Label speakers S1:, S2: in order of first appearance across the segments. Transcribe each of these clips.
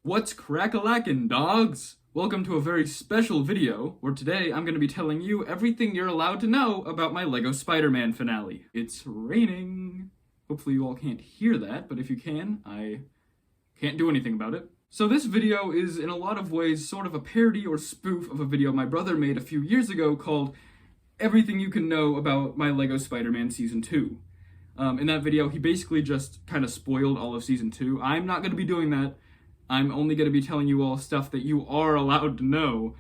S1: What's crack-a-lackin', dogs? Welcome to a very special video, where today I'm going to be telling you everything you're allowed to know about my LEGO Spider-Man finale. It's raining. Hopefully you all can't hear that, but if you can, I can't do anything about it. So this video is in a lot of ways sort of a parody or spoof of a video my brother made a few years ago called Everything You Can Know About My LEGO Spider-Man Season 2. In that video, he basically just kind of spoiled all of Season 2. I'm not going to be doing that. I'm only going to be telling you all stuff that you are allowed to know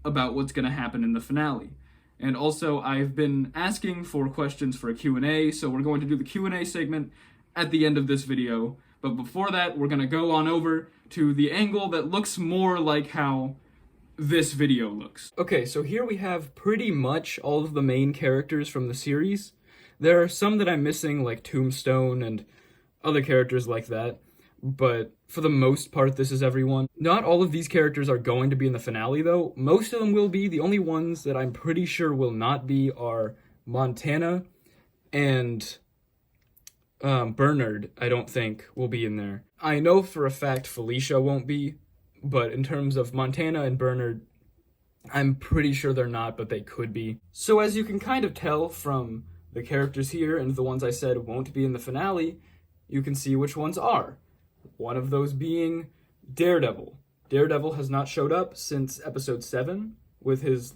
S1: about what's going to happen in the finale. And also, I've been asking for questions for a Q&A, so we're going to do the Q&A segment at the end of this video. But before that, we're going to go on over to the angle that looks more like how this video looks. Okay, so here we have pretty much all of the main characters from the series. There are some that I'm missing, like Tombstone and other characters like that. But for the most part, this is everyone. Not all of these characters are going to be in the finale, though. Most of them will be. The only ones that I'm pretty sure will not be are Montana and Bernard, I don't think, will be in there. I know for a fact Felicia won't be, but in terms of Montana and Bernard, I'm pretty sure they're not, but they could be. So as you can kind of tell from the characters here and the ones I said won't be in the finale, you can see which ones are. One of those being Daredevil. Daredevil has not showed up since episode 7 with his,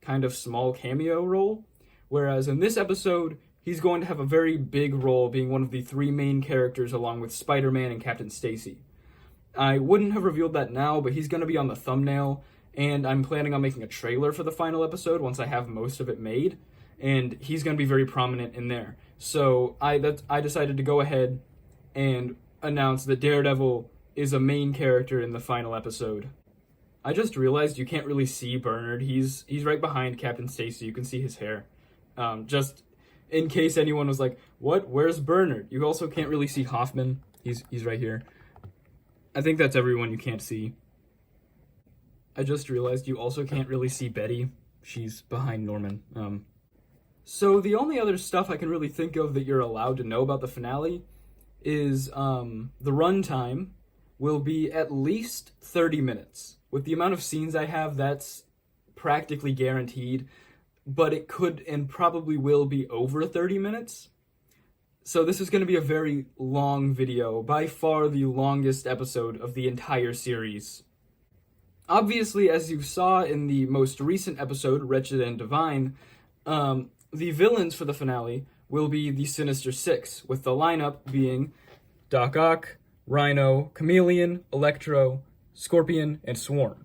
S1: kind of small cameo role. Whereas in this episode, he's going to have a very big role being one of the 3 main characters along with Spider-Man and Captain Stacy. I wouldn't have revealed that now, but he's going to be on the thumbnail, and I'm planning on making a trailer for the final episode once I have most of it made, and he's going to be very prominent in there. So I decided to go ahead and announce that Daredevil is a main character in the final episode. I just realized you can't really see Bernard. He's right behind Captain Stacy. You can see his hair. Just in case anyone was like, what? Where's Bernard? You also can't really see Hoffman. He's right here. I think that's everyone you can't see. I just realized you also can't really see Betty. She's behind Norman. So the only other stuff I can really think of that you're allowed to know about the finale is the runtime will be at least 30 minutes. With the amount of scenes I have, that's practically guaranteed, but it could and probably will be over 30 minutes. So this is going to be a very long video, by far the longest episode of the entire series. Obviously, as you saw in the most recent episode, Wretched and Divine, the villains for the finale will be the Sinister Six, with the lineup being Doc Ock, Rhino, Chameleon, Electro, Scorpion, and Swarm.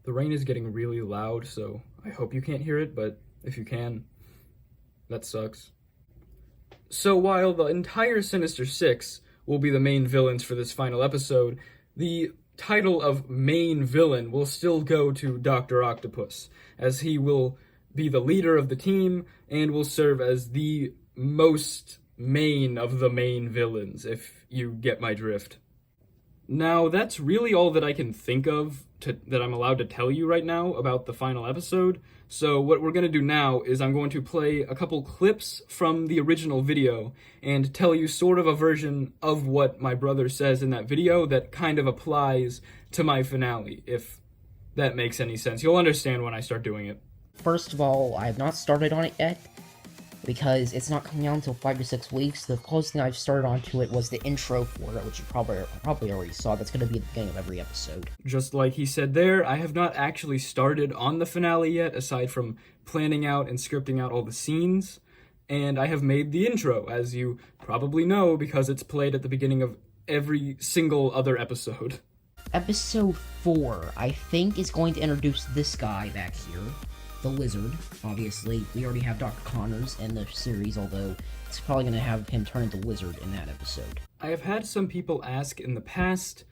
S1: The rain is getting really loud, so I hope you can't hear it, but if you can, that sucks. So while the entire Sinister Six will be the main villains for this final episode, the title of main villain will still go to Dr. Octopus, as he will be the leader of the team and will serve as the most main of the main villains, if you get my drift. Now, that's really all that I can think of that I'm allowed to tell you right now about the final episode. So what we're going to do now is I'm going to play a couple clips from the original video and tell you sort of a version of what my brother says in that video that kind of applies to my finale, if that makes any sense. You'll understand when I start doing it.
S2: First of all, I have not started on it yet, because it's not coming out until 5 to 6 weeks. The closest thing I've started onto it was the intro for it, which you probably already saw. That's going to be at the beginning of every episode.
S1: Just like he said there, I have not actually started on the finale yet, aside from planning out and scripting out all the scenes. And I have made the intro, as you probably know, because it's played at the beginning of every single other episode.
S2: Episode 4, I think, is going to introduce this guy back here. The Lizard, obviously. We already have Dr. Connors in the series, although it's probably going to have him turn into Lizard in that episode.
S1: I have had some people ask in the past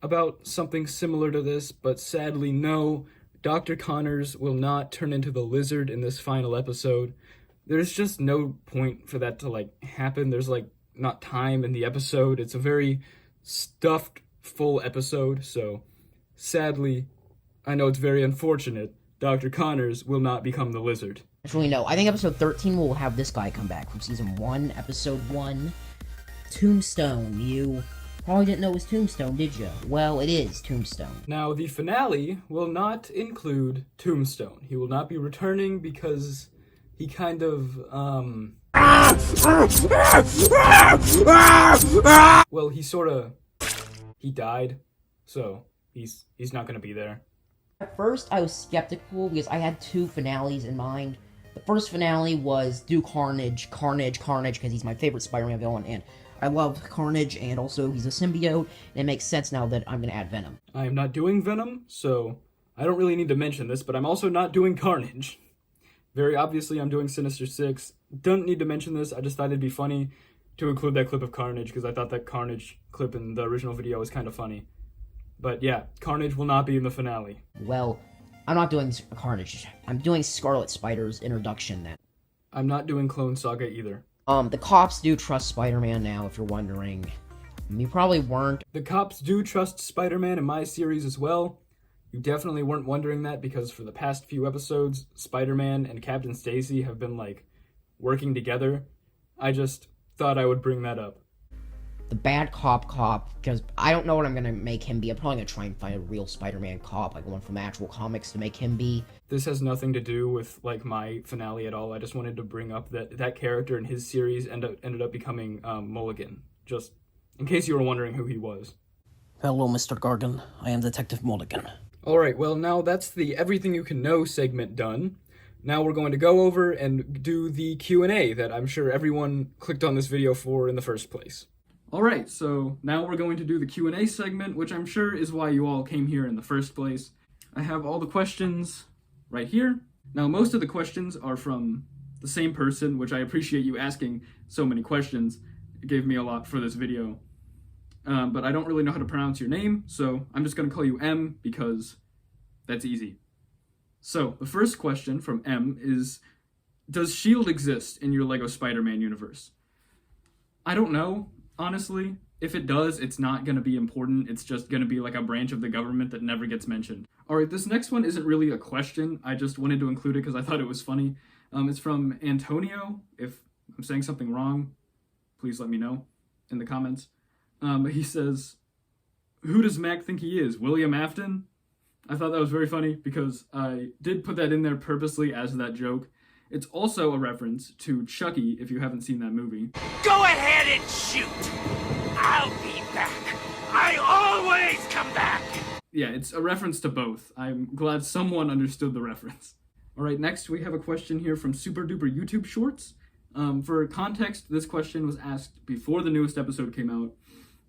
S1: about something similar to this, but sadly no, Dr. Connors will not turn into the Lizard in this final episode. There's just no point for that to, happen. There's, not time in the episode. It's a very stuffed, full episode, so sadly, I know it's very unfortunate, Dr. Connors will not become the Lizard.
S2: Actually, no. I think episode 13 will have this guy come back from season 1, episode 1. Tombstone, you Probably didn't know it was Tombstone, did you? Well, it is Tombstone.
S1: Now, the finale will not include Tombstone. He will not be returning because he kind of, well, he died, so he's not gonna be there.
S2: At first, I was skeptical because I had two finales in mind. The first finale was do Carnage, because he's my favorite Spider-Man villain, and I love Carnage, and also he's a symbiote, and it makes sense now that I'm gonna add Venom.
S1: I am not doing Venom, so I don't really need to mention this, but I'm also not doing Carnage. Very obviously, I'm doing Sinister Six. Don't need to mention this, I just thought it'd be funny to include that clip of Carnage, because I thought that Carnage clip in the original video was kind of funny. But yeah, Carnage will not be in the finale.
S2: Well, I'm not doing Carnage. I'm doing Scarlet Spider's introduction then.
S1: I'm not doing Clone Saga either.
S2: The cops do trust Spider-Man now, if you're wondering. You probably weren't.
S1: The cops do trust Spider-Man in my series as well. You definitely weren't wondering that because for the past few episodes, Spider-Man and Captain Stacy have been, like, working together. I just thought I would bring that up.
S2: The bad cop, because I don't know what I'm gonna make him be. I'm probably gonna try and find a real Spider-Man cop, like one from actual comics, to make him be.
S1: This has nothing to do with, like, my finale at all. I just wanted to bring up that character in his series ended up becoming Mulligan, just in case you were wondering who he was.
S2: Hello, Mr. Gargan. I am Detective Mulligan.
S1: Alright, well now that's the Everything You Can Know segment done. Now we're going to go over and do the Q&A that I'm sure everyone clicked on this video for in the first place. Alright, so now we're going to do the Q&A segment, which I'm sure is why you all came here in the first place. I have all the questions right here. Now, most of the questions are from the same person, which I appreciate you asking so many questions. It gave me a lot for this video. But I don't really know how to pronounce your name, so I'm just going to call you M because that's easy. So, the first question from M is, does S.H.I.E.L.D. exist in your LEGO Spider-Man universe? I don't know. Honestly, if it does, it's not going to be important. It's just going to be like a branch of the government that never gets mentioned. Alright, this next one isn't really a question. I just wanted to include it because I thought it was funny. It's from Antonio. If I'm saying something wrong, please let me know in the comments. He says, who does Mac think he is? William Afton? I thought that was very funny because I did put that in there purposely as that joke. It's also a reference to Chucky, if you haven't seen that movie.
S3: Go ahead and shoot! I'll be back! I always come back!
S1: Yeah, it's a reference to both. I'm glad someone understood the reference. Alright, next we have a question here from Super Duper YouTube Shorts. For context, this question was asked before the newest episode came out,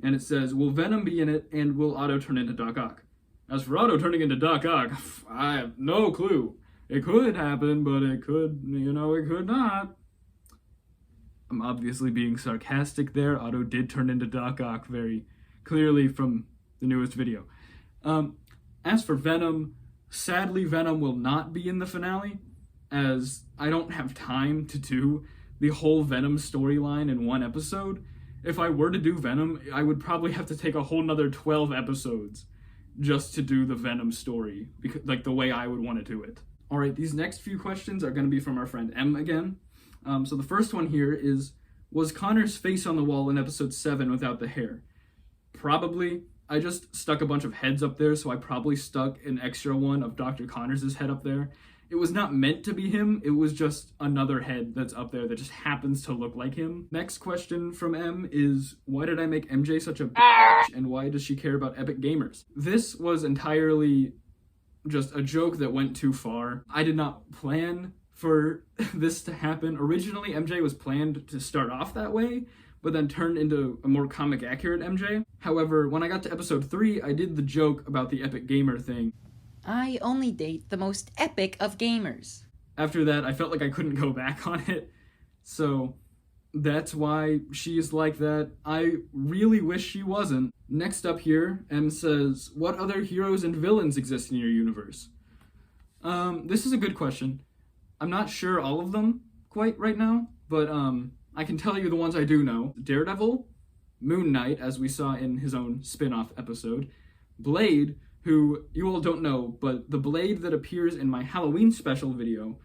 S1: and it says, will Venom be in it, and will Otto turn into Doc Ock? As for Otto turning into Doc Ock, I have no clue. It could happen, but it could, it could not. I'm obviously being sarcastic there. Otto did turn into Doc Ock very clearly from the newest video. As for Venom, sadly Venom will not be in the finale, as I don't have time to do the whole Venom storyline in one episode. If I were to do Venom, I would probably have to take a whole nother 12 episodes just to do the Venom story, because, like, the way I would want to do it. Alright, these next few questions are going to be from our friend M again. So the first one here is, was Connor's face on the wall in episode 7 without the hair? Probably. I just stuck a bunch of heads up there, so I probably stuck an extra one of Dr. Connors' head up there. It was not meant to be him, it was just another head that's up there that just happens to look like him. Next question from M is, why did I make MJ such a bitch, and why does she care about Epic Gamers? This was entirely just a joke that went too far. I did not plan for this to happen. Originally, MJ was planned to start off that way, but then turned into a more comic accurate MJ. However, when I got to episode 3, I did the joke about the Epic Gamer thing.
S4: I only date the most epic of gamers.
S1: After that, I felt like I couldn't go back on it, so that's why she's like that. I really wish she wasn't. Next up here, M says, what other heroes and villains exist in your universe? This is a good question. I'm not sure all of them quite right now, but I can tell you the ones I do know. Daredevil, Moon Knight, as we saw in his own spin-off episode, Blade, who you all don't know, but the Blade that appears in my Halloween special video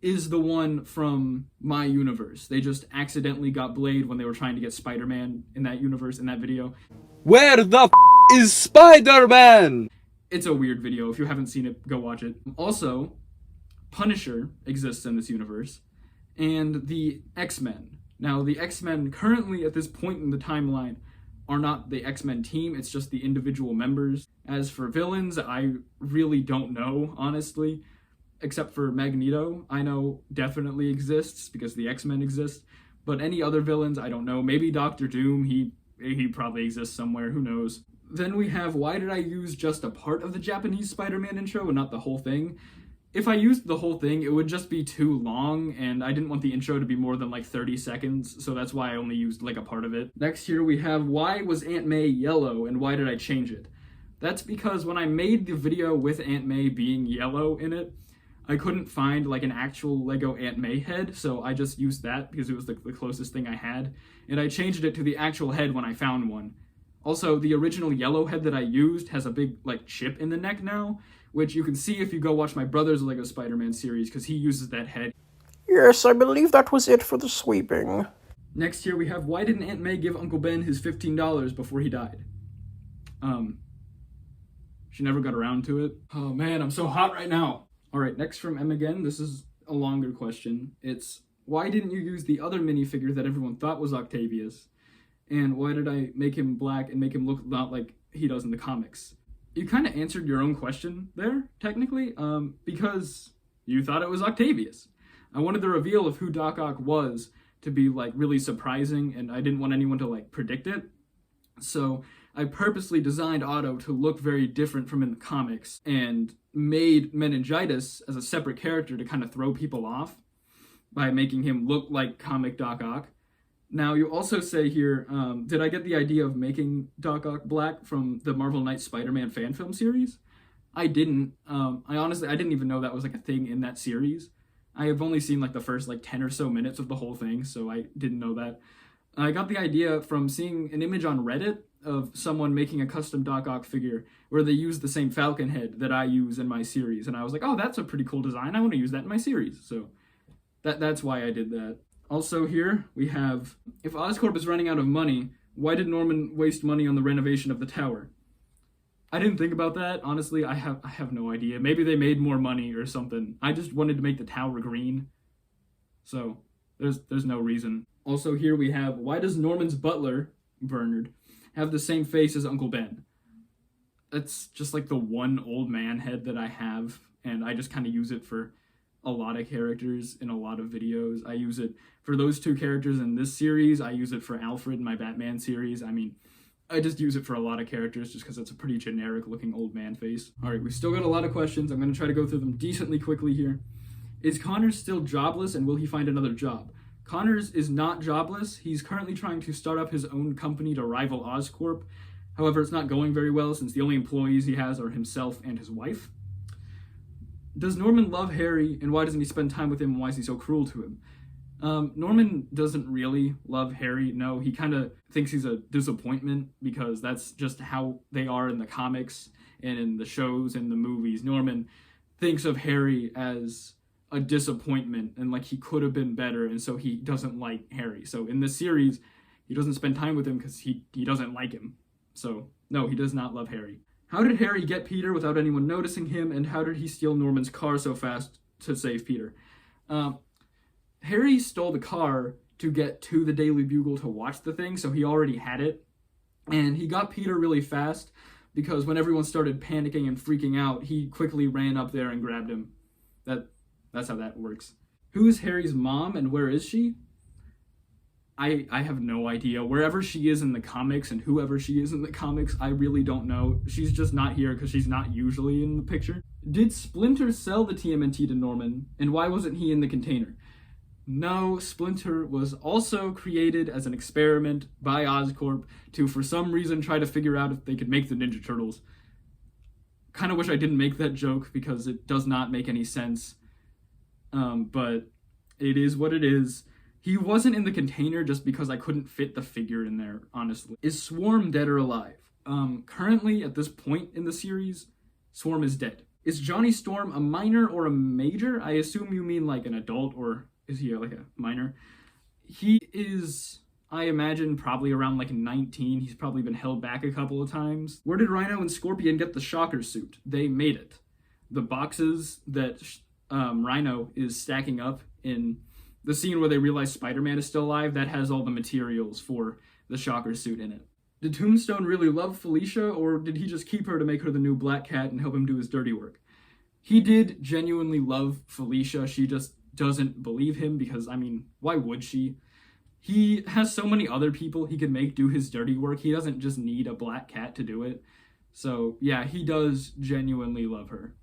S1: is the one from my universe. They just accidentally got Blade when they were trying to get Spider-Man in that universe, in that video.
S5: Where the is Spider-Man?
S1: It's a weird video. If you haven't seen it, go watch it. Also, Punisher exists in this universe, and the X-Men. Now, the X-Men currently at this point in the timeline are not the X-Men team, it's just the individual members. As for villains, I really don't know, honestly. Except for Magneto, I know definitely exists because the X-Men exist. But any other villains, I don't know. Maybe Doctor Doom, he probably exists somewhere, who knows. Then we have, why did I use just a part of the Japanese Spider-Man intro and not the whole thing? If I used the whole thing, it would just be too long, and I didn't want the intro to be more than like 30 seconds, so that's why I only used like a part of it. Next here we have, why was Aunt May yellow, and why did I change it? That's because when I made the video with Aunt May being yellow in it, I couldn't find like an actual Lego Aunt May head, so I just used that because it was the closest thing I had, and I changed it to the actual head when I found one. Also, the original yellow head that I used has a big like chip in the neck now, which you can see if you go watch my brother's Lego Spider-Man series, because he uses that head.
S6: Yes, I believe that was it for the sweeping.
S1: Next here we have, why didn't Aunt May give Uncle Ben his $15 before he died? She never got around to it. Oh man, I'm so hot right now. Alright, next from M again, this is a longer question. It's, why didn't you use the other minifigure that everyone thought was Octavius? And why did I make him black and make him look not like he does in the comics? You kind of answered your own question there, technically, because you thought it was Octavius. I wanted the reveal of who Doc Ock was to be, like, really surprising, and I didn't want anyone to, like, predict it. So I purposely designed Otto to look very different from in the comics, and made Meningitis as a separate character to kind of throw people off by making him look like comic Doc Ock. Now, you also say here, did I get the idea of making Doc Ock black from the Marvel Knights Spider-Man fan film series? I didn't. I didn't even know that was like a thing in that series. I have only seen like the first like 10 or so minutes of the whole thing, so I didn't know that. I got the idea from seeing an image on Reddit of someone making a custom Doc Ock figure where they use the same Falcon head that I use in my series, and I was like, oh, that's a pretty cool design. I want to use that in my series. So that's why I did that. Also here, we have, if Oscorp is running out of money, why did Norman waste money on the renovation of the tower? I didn't think about that. Honestly, I have no idea. Maybe they made more money or something. I just wanted to make the tower green. So, there's no reason. Also here we have, why does Norman's butler, Bernard, have the same face as Uncle Ben? That's just like the one old man head that I have, and I just kind of use it for a lot of characters in a lot of videos. I use it for those two characters in this series. I use it for Alfred in my Batman series. I mean, I just use it for a lot of characters just because it's a pretty generic looking old man face. All right, we still got a lot of questions. I'm going to try to go through them decently quickly here. Is Connors still jobless, and will he find another job? Connors is not jobless. He's currently trying to start up his own company to rival Oscorp. However, it's not going very well since the only employees he has are himself and his wife. Does Norman love Harry, and why doesn't he spend time with him, and why is he so cruel to him? Norman doesn't really love Harry. No, he kind of thinks he's a disappointment because that's just how they are in the comics and in the shows and the movies. Norman thinks of Harry as a disappointment and like he could have been better, and so he doesn't like Harry. So in this series, he doesn't spend time with him because he doesn't like him. So no, he does not love Harry. How did Harry get Peter without anyone noticing him, and how did he steal Norman's car so fast to save Peter? Harry stole the car to get to the Daily Bugle to watch the thing, so he already had it. And he got Peter really fast because when everyone started panicking and freaking out, he quickly ran up there and grabbed him. That's how that works. Who is Harry's mom, and where is she? I have no idea. Wherever she is in the comics and whoever she is in the comics, I really don't know. She's just not here because she's not usually in the picture. Did Splinter sell the TMNT to Norman, and why wasn't he in the container? No, Splinter was also created as an experiment by Oscorp to, for some reason, try to figure out if they could make the Ninja Turtles. Kind of wish I didn't make that joke because it does not make any sense. But it is what it is. He wasn't in the container just because I couldn't fit the figure in there, honestly. Is Swarm dead or alive? Currently, at this point in the series, Swarm is dead. Is Johnny Storm a minor or a major? I assume you mean like an adult, or is he like a minor? He is, I imagine, probably around like 19. He's probably been held back a couple of times. Where did Rhino and Scorpion get the Shocker suit? They made it. The boxes that Rhino is stacking up in the scene where they realize Spider-Man is still alive, that has all the materials for the Shocker suit in it. Did Tombstone really love Felicia, or did he just keep her to make her the new Black Cat and help him do his dirty work? He did genuinely love Felicia. She just doesn't believe him because, I mean, why would she? He has so many other people he could make do his dirty work. He doesn't just need a Black Cat to do it. So, yeah, he does genuinely love her.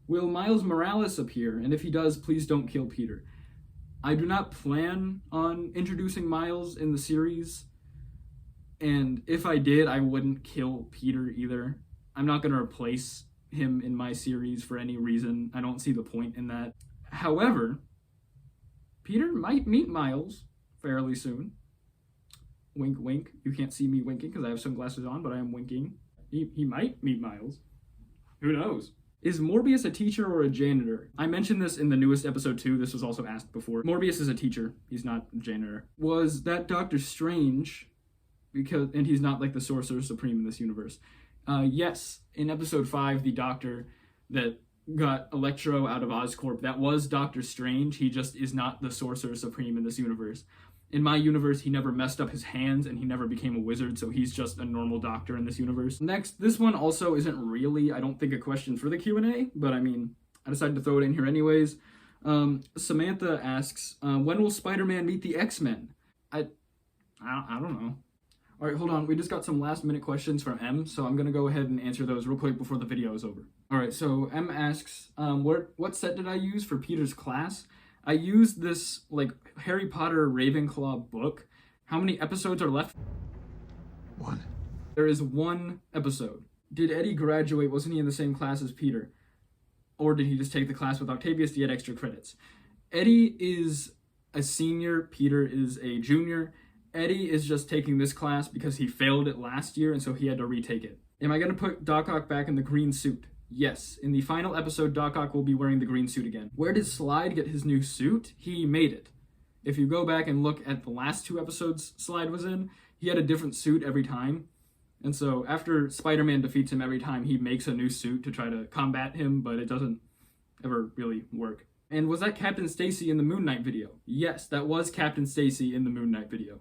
S1: Will Miles Morales appear? And if he does, please don't kill Peter. I do not plan on introducing Miles in the series. And if I did, I wouldn't kill Peter either. I'm not going to replace him in my series for any reason. I don't see the point in that. However, Peter might meet Miles fairly soon. Wink, wink. You can't see me winking because I have sunglasses on, but I am winking. He might meet Miles. Who knows? Is Morbius a teacher or a janitor? I mentioned this in the newest episode too. This was also asked before. Morbius is a teacher. He's not a janitor. Was that Doctor Strange? And he's not like the Sorcerer Supreme in this universe. Yes, in episode 5, the doctor that got Electro out of Oscorp, that was Doctor Strange. He just is not the Sorcerer Supreme in this universe. In my universe, he never messed up his hands and he never became a wizard, so he's just a normal doctor in this universe. Next, this one also isn't really, I don't think, a question for the Q&A, but I mean, I decided to throw it in here anyways. Samantha asks, when will Spider-Man meet the X-Men? I don't know. All right, hold on. We just got some last minute questions from M, so I'm gonna go ahead and answer those real quick before the video is over. All right, so M asks, what set did I use for Peter's class? I used this like Harry Potter Ravenclaw book. How many episodes are left?
S7: 1.
S1: There is 1 episode. Did Eddie graduate? Wasn't he in the same class as Peter? Or did he just take the class with Octavius to get extra credits? Eddie is a senior, Peter is a junior. Eddie is just taking this class because he failed it last year and so he had to retake it. Am I going to put Doc Ock back in the green suit? Yes. In the final episode, Doc Ock will be wearing the green suit again. Where did Slide get his new suit? He made it. If you go back and look at the last 2 episodes Slide was in, he had a different suit every time. And so after Spider-Man defeats him every time, he makes a new suit to try to combat him, but it doesn't ever really work. And was that Captain Stacy in the Moon Knight video? Yes, that was Captain Stacy in the Moon Knight video.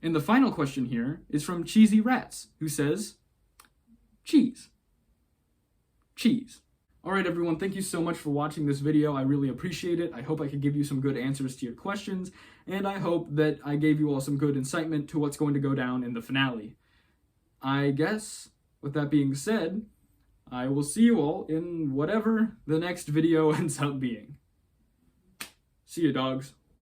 S1: And the final question here is from Cheesy Rats, who says, cheese. Cheese. Alright everyone, thank you so much for watching this video. I really appreciate it. I hope I could give you some good answers to your questions, and I hope that I gave you all some good incitement to what's going to go down in the finale. I guess, with that being said, I will see you all in whatever the next video ends up being. See you, dogs.